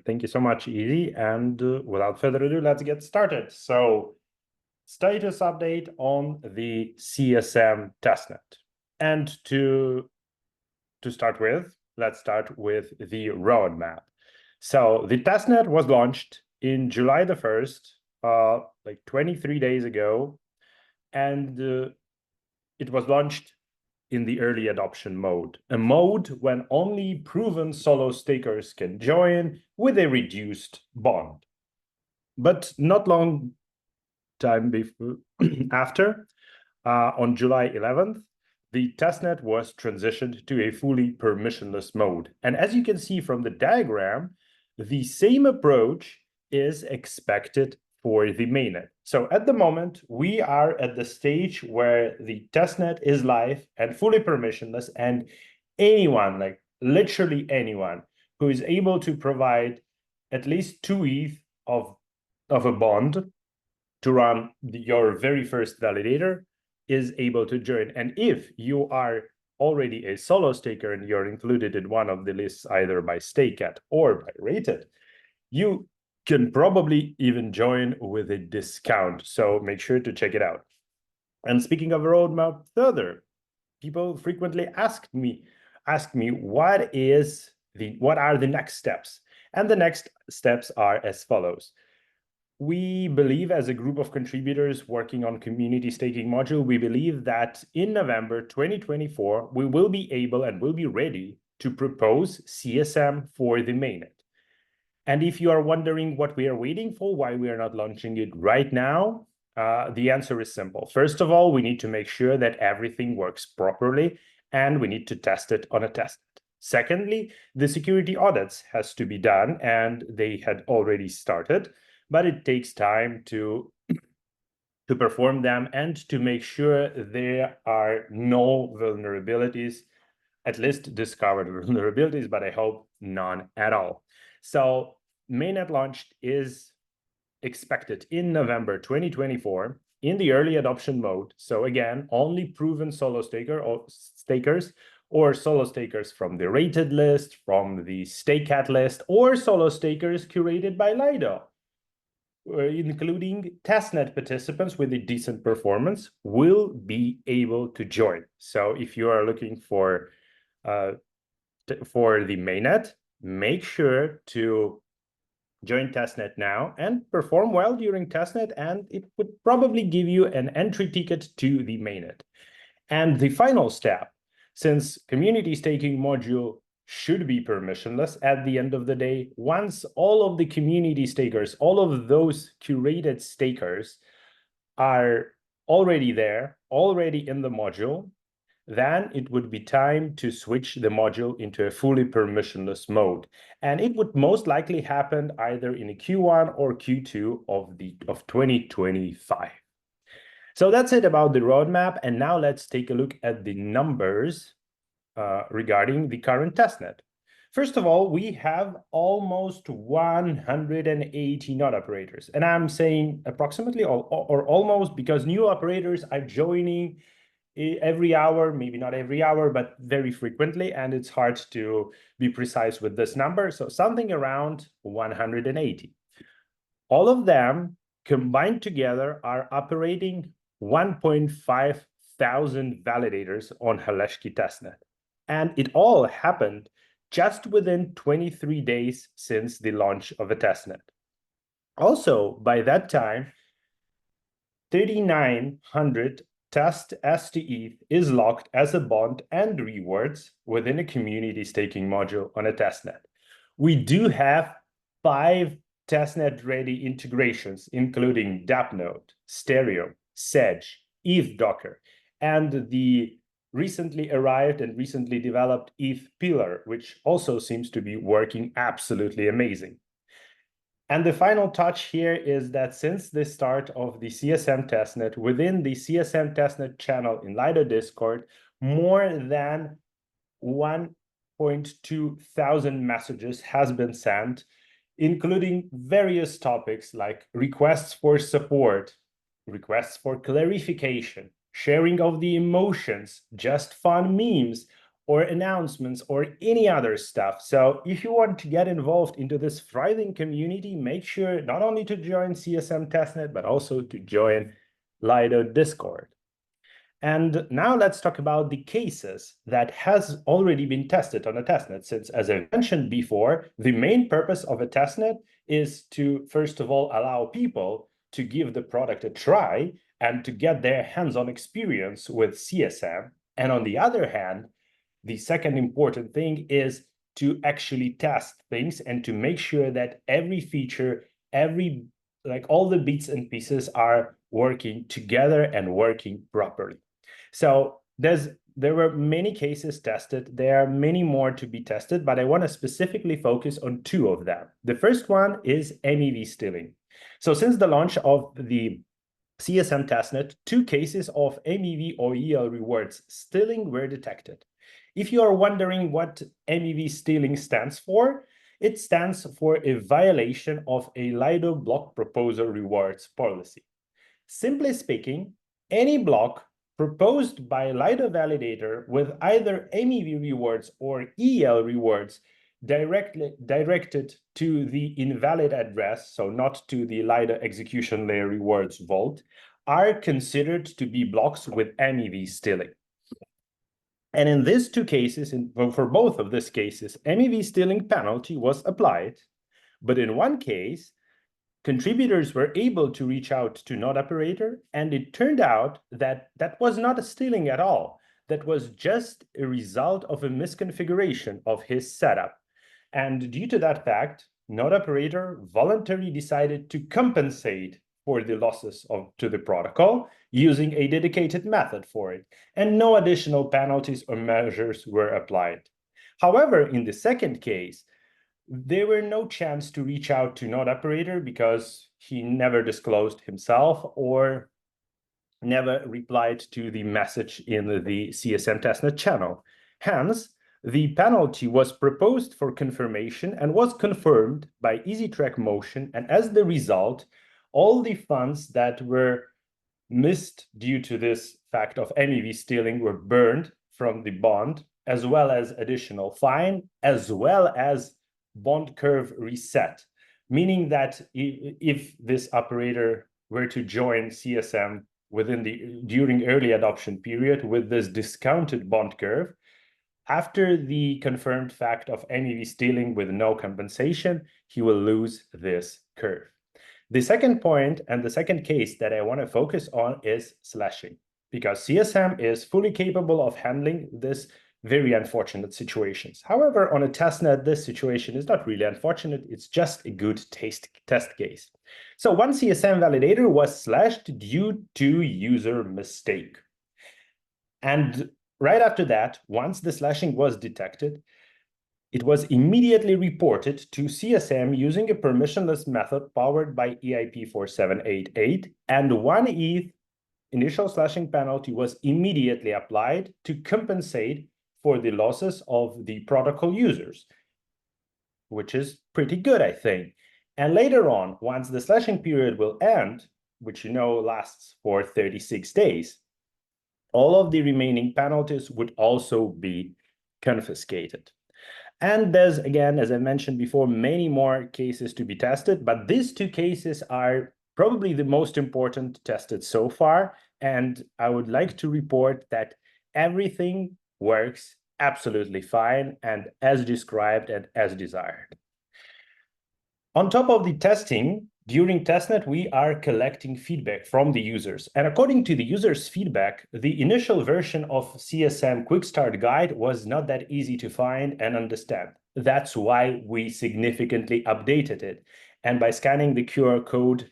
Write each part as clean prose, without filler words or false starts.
Thank you so much, Easy. And without further ado, let's get started. So, status update on the CSM testnet. And to start with, let's start with the roadmap. So the testnet was launched in July the 1st, like 23 days ago, and it was launched in the early adoption mode, a mode when only proven solo stakers can join with a reduced bond. But not long time before, after, on July 11th, the testnet was transitioned to a fully permissionless mode. And as you can see from the diagram, the same approach is expected for the mainnet. So at the moment, we are at the stage where the testnet is live and fully permissionless, and anyone, like literally anyone, who is able to provide at least 2 ETH of a bond to run your very first validator is able to join. And if you are already a solo staker and you're included in one of the lists either by Stakeat or by Rated, you can probably even join with a discount. So make sure to check it out. And speaking of a roadmap further, people frequently ask me what are the next steps? And the next steps are as follows. We believe, as a group of contributors working on community staking module, we believe that in November 2024, we will be able and will be ready to propose CSM for the mainnet. And if you are wondering what we are waiting for, why we are not launching it right now, the answer is simple. First of all, we need to make sure that everything works properly, and we need to test it on a testnet. Secondly, the security audits has to be done, and they had already started, but it takes time to perform them and to make sure there are no vulnerabilities, at least discovered vulnerabilities, but I hope none at all. So mainnet launch is expected in November 2024 in the early adoption mode. So again, only proven solo stakers or solo stakers from the Rated list, from the Stakeat list, or solo stakers curated by Lido, including testnet participants with a decent performance, will be able to join. So if you are looking for the mainnet, make sure to join testnet now and perform well during testnet, and it would probably give you an entry ticket to the mainnet. And the final step, since community staking module should be permissionless at the end of the day, once all of the community stakers, all of those curated stakers are already there, already in the module, then it would be time to switch the module into a fully permissionless mode. And it would most likely happen either in a Q1 or Q2 of 2025. So that's it about the roadmap. And now let's take a look at the numbers regarding the current testnet. First of all, we have almost 180 node operators. And I'm saying approximately or almost because new operators are joining every hour, maybe not every hour, but very frequently, and it's hard to be precise with this number. So something around 180. All of them combined together are operating 1.5 thousand validators on Haleshki testnet. And it all happened just within 23 days since the launch of a testnet. Also, by that time, 3,900 test STETH is locked as a bond and rewards within a community staking module on a testnet. We do have 5 testnet-ready integrations, including Dappnode, Stereo, Sedge, ETH Docker, and the recently arrived and recently developed ETH Pillar, which also seems to be working absolutely amazing. And the final touch here is that since the start of the CSM testnet, within the CSM testnet channel in Lido Discord, more than 1.2 thousand messages has been sent, including various topics like requests for support, requests for clarification, sharing of the emotions, just fun memes, or announcements or any other stuff. So if you want to get involved into this thriving community, make sure not only to join CSM Testnet, but also to join Lido Discord. And now let's talk about the cases that has already been tested on a testnet, since as I mentioned before, the main purpose of a testnet is to, first of all, allow people to give the product a try and to get their hands-on experience with CSM. And on the other hand, the second important thing is to actually test things and to make sure that every feature, all the bits and pieces are working together and working properly. So there were many cases tested. There are many more to be tested, but I want to specifically focus on two of them. The first one is MEV stealing. So since the launch of the CSM testnet, two cases of MEV or EL rewards stealing were detected. If you are wondering what MEV stealing stands for, it stands for a violation of a Lido block proposer rewards policy. Simply speaking, any block proposed by Lido validator with either MEV rewards or EL rewards directed to the invalid address, so not to the Lido execution layer rewards vault, are considered to be blocks with MEV stealing. And in these two cases, for both of these cases, MEV stealing penalty was applied, but in one case, contributors were able to reach out to node operator, and it turned out that that was not a stealing at all. That was just a result of a misconfiguration of his setup. And due to that fact, node operator voluntarily decided to compensate for the losses to the protocol using a dedicated method for it, and no additional penalties or measures were applied. However, in the second case, there were no chance to reach out to node operator because he never disclosed himself or never replied to the message in the CSM testnet channel. Hence, the penalty was proposed for confirmation and was confirmed by EasyTrack Motion, and as the result, all the funds that were missed due to this fact of MEV stealing were burned from the bond, as well as additional fine, as well as bond curve reset, meaning that if this operator were to join CSM during early adoption period with this discounted bond curve, after the confirmed fact of MEV stealing with no compensation, he will lose this curve. The second point and the second case that I want to focus on is slashing, because CSM is fully capable of handling this very unfortunate situations. However, on a testnet, this situation is not really unfortunate. It's just a good test case. So one CSM validator was slashed due to user mistake. And right after that, once the slashing was detected, it was immediately reported to CSM using a permissionless method powered by EIP 4788, and 1 ETH initial slashing penalty was immediately applied to compensate for the losses of the protocol users, which is pretty good, I think. And later on, once the slashing period will end, which lasts for 36 days, all of the remaining penalties would also be confiscated. And there's, again, as I mentioned before, many more cases to be tested, but these two cases are probably the most important tested so far. And I would like to report that everything works absolutely fine and as described and as desired. On top of the testing, during testnet, we are collecting feedback from the users. And according to the users' feedback, the initial version of CSM Quick Start Guide was not that easy to find and understand. That's why we significantly updated it. And by scanning the QR code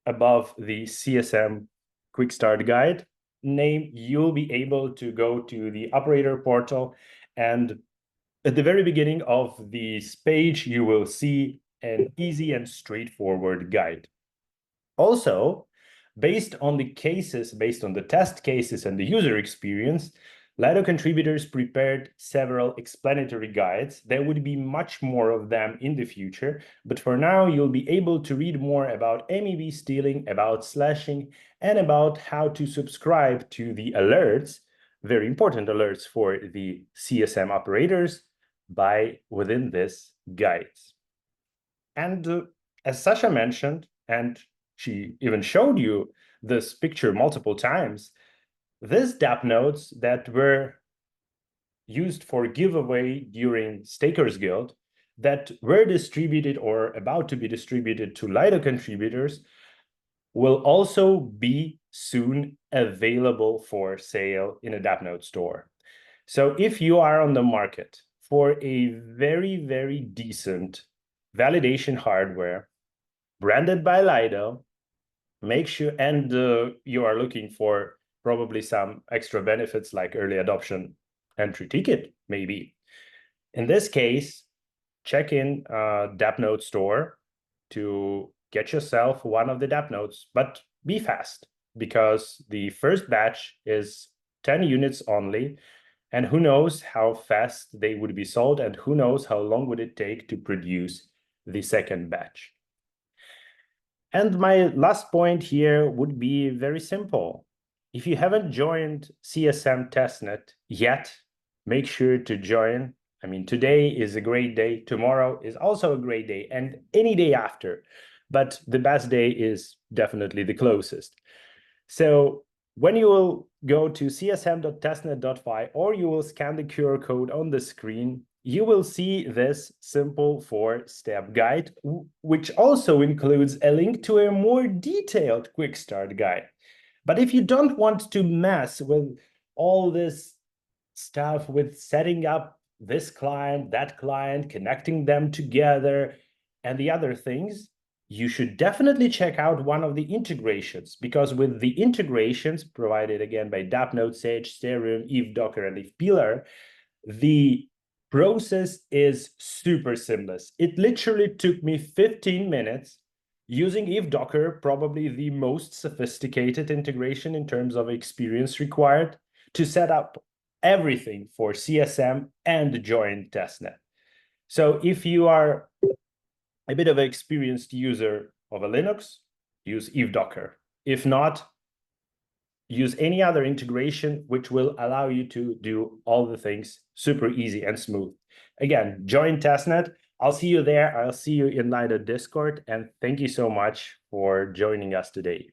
above the CSM Quick Start Guide name, you'll be able to go to the operator portal, and at the very beginning of this page, you will see an easy and straightforward guide. Also, based on the test cases and the user experience, Lido contributors prepared several explanatory guides. There would be much more of them in the future, but for now, you'll be able to read more about MEV stealing, about slashing, and about how to subscribe to the alerts very important alerts for the CSM operators within this guides. And as Sasha mentioned, and she even showed you this picture multiple times, these Dappnodes that were used for giveaway during Stakers Guild that were distributed or about to be distributed to Lido contributors will also be soon available for sale in a Dappnode store. So if you are on the market for a very, very decent validation hardware branded by Lido, make sure, and you are looking for probably some extra benefits like early adoption entry ticket, maybe. In this case, check in Dappnode store to get yourself one of the Dappnodes, but be fast because the first batch is 10 units only, and who knows how fast they would be sold, and who knows how long would it take to produce the second batch. And my last point here would be very simple. If you haven't joined CSM Testnet yet, make sure to join. I mean, today is a great day. Tomorrow is also a great day, and any day after. But the best day is definitely the closest. So when you will go to csm.testnet.fi or you will scan the QR code on the screen, you will see this simple 4-step guide, which also includes a link to a more detailed quick start guide. But if you don't want to mess with all this stuff with setting up this client, that client, connecting them together, and the other things, you should definitely check out one of the integrations, because with the integrations provided again by Dappnode, Sage, Serum, Eve Docker, and Eve Pillar, the process is super seamless. It literally took me 15 minutes using Eve Docker, probably the most sophisticated integration in terms of experience required, to set up everything for CSM and join Testnet. So if you are a bit of an experienced user of a Linux, use Eve Docker. If not, use any other integration which will allow you to do all the things super easy and smooth. Again, join Testnet. I'll see you there. I'll see you in Lido Discord. And thank you so much for joining us today.